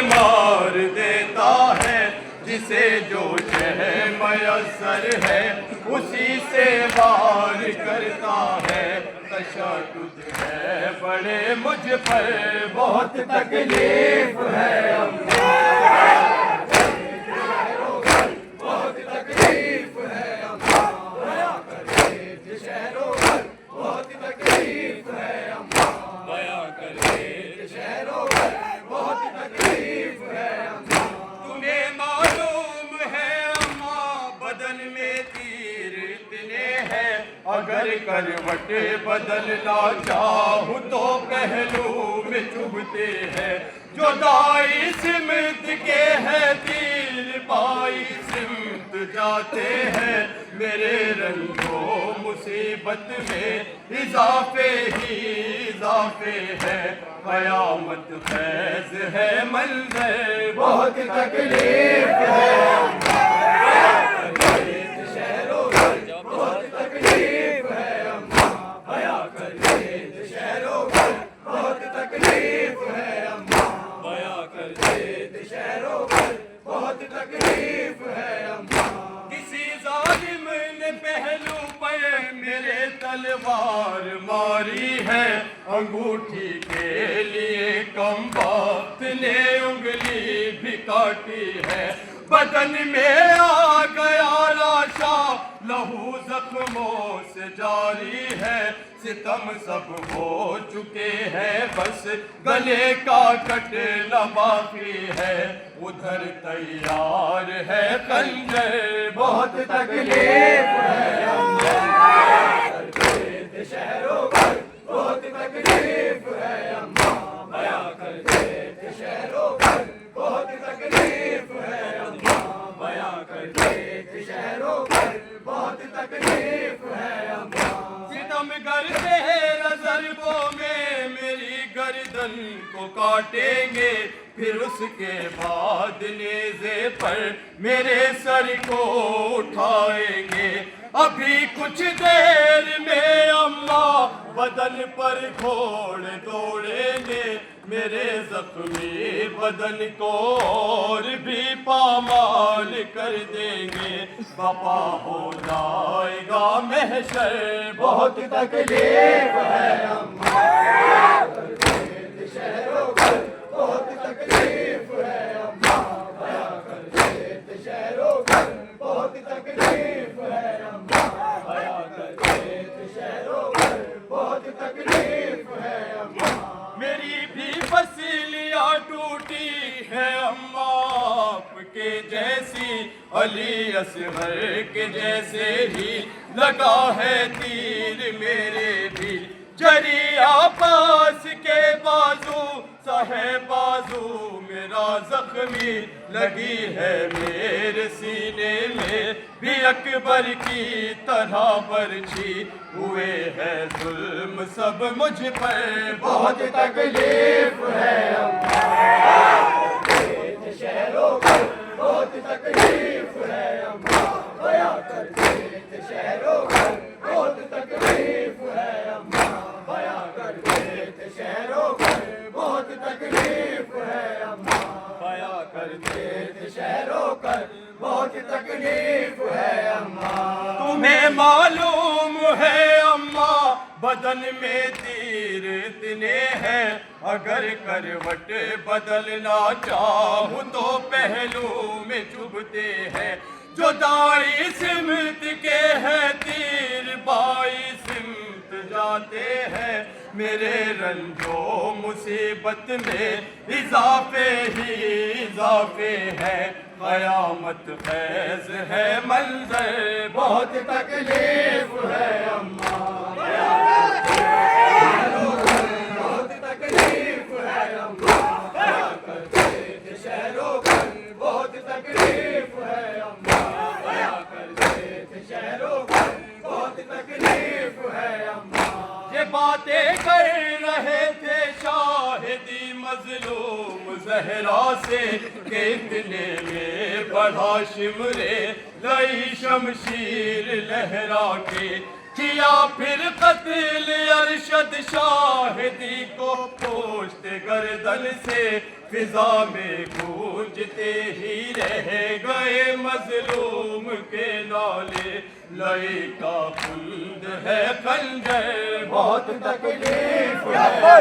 مار دیتا ہے جسے جو شہ میسر ہے اسی سے وار کرتا ہے تشدد ہے بڑے مجھ پر بہت تکلیف ہے بہت تکلیف ہے بیاں کرے شہروں پر بہت تکلیف ہے بیاں کرے شہروں پر بہت تکلیف ہے تمہیں معلوم ہے اماں بدن میں تیر اتنے ہیں اگر کروٹ بدلنا چاہوں تو پہلو میں چبھتے ہیں جو دائی سمت کے ہیں تیر بائی سمت جاتے ہیں میرے رنجو مصیبت میں اضافے ہی اضافے ہے قیامت خیز ہے منظر بہت تکلیف ہے شہروں پر بہت تکلیف ہے بیاں کرے شہروں پر بہت تکلیف ہے بیاں کرے شہروں پر بہت تکلیف ہے کسی ظالم نے پہلو پر میرے تلوار ماری ہے انگوٹھی کے لیے کم وقت نے انگلی بھی کاٹی ہے بدن میں آ گیا لاشا لہو زخموں سے جاری ہے ستم سب ہو چکے ہیں بس گلے کا کٹنا باقی ہے ادھر تیار ہے خنجر بہت تکلیف ہے شہروں پر بہت تکلیف ہے بیاں کرتے شہروں پر بہت تکلیف ہے بیاں کرتے شہروں پر بہت تکلیف ہے ستم گردے ضربوں میں میری گردن کو کاٹیں گے پھر اس کے بعد نیزے پر میرے سر کو اٹھائیں گے ابھی کچھ دیر میں اماں بدن پر گھوڑے دوڑیں گے میرے زخمی بدن کو اور بھی پامال کر دیں گے بپا ہو جائے گا محشر بہت تکلیف ہے شہروں پر بہت تکلیف ہے بیاں کرتے شہروں پر بہت تکلیف ہے بیاں کرتے شہروں پر بہت تکلیف ہے میری بھی پسلیاں ٹوٹی ہے اماں آپ کے جیسی علی اصغر کے جیسے ہی لگا ہے تیر میرے بھی جری عباس کے بازو سہے بازو میرا زخمی لگی ہے میرے سینے میں بھی اکبر کی طرح برچھی ہوئے ہے ظلم سب مجھ پر بہت تکلیف ہے شہروں پر بہت تکلیف ہے بیاں کرتے شہروں پر بہت تکلیف ہے بیاں کرتے شہروں پر بہت تکلیف ہے بیاں کرتے شہروں پر بہت تکلیف ہے تمہیں معلوم ہے اماں بدن میں تیر اتنے ہیں اگر کروٹ بدلنا چاہوں تو پہلو میں چبھتے ہیں جو دائی سمت کے ہیں تیر بائی سمت جاتے ہیں میرے رنجو مصیبت میں اضافے ہی اضافے ہے قیامت خیز ہے منظر بہت تکلیف ہے بہت تکلیف ہے بیاں کرتے شہروں پر بہت تکلیف ہے بیاں کرتے شہروں پر بہت تکلیف ہے یہ باتیں کر رہے تھے شاہدی مظلوم زہرا سے کہ اتنے میں بڑھا شمرے لئی شمشیر لہرا کے کیا پھر قتل ارشد شاہدی کو پوشت گردن سے فضا میں گونجتے ہی رہ گئے مظلوم کے نالے لئے کا خلد ہے خنجر بہت تکلیف ہے